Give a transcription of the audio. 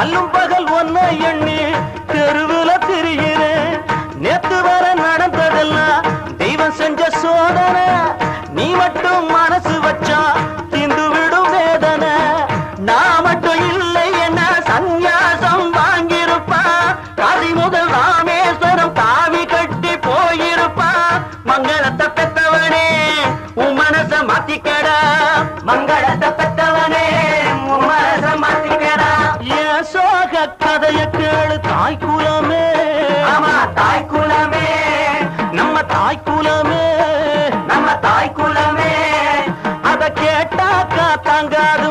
அல்லும் பகல் ஒன்ன எண்ணி தெருவுல திரிகிறேன். நேத்து வர நடந்ததெல்லாம் தெய்வம் செஞ்ச சோதனை. நீ மட்டும் மனசு வச்சா தீந்து விடும் வேதனை. நான் மட்டும் இல்லை என்ன சந்நியாசம் வாங்கியிருப்பா. காதி முதல் ராமேஸ்வரம் காவி கட்டி போயிருப்பா. மங்களத்தை பெத்தவனே உன் மனச மாத்திக்கடா. மங்களத்தை பெத்தவனே உன் மனச மாத்திக்கடா. என் சோக கதைய கேளு தாய் குலமே. ஆமா தாய் குலமே, நம்ம தாய் குலமே, நம்ம தாய் குலமே. அத கேட்டாக்கா தாங்காது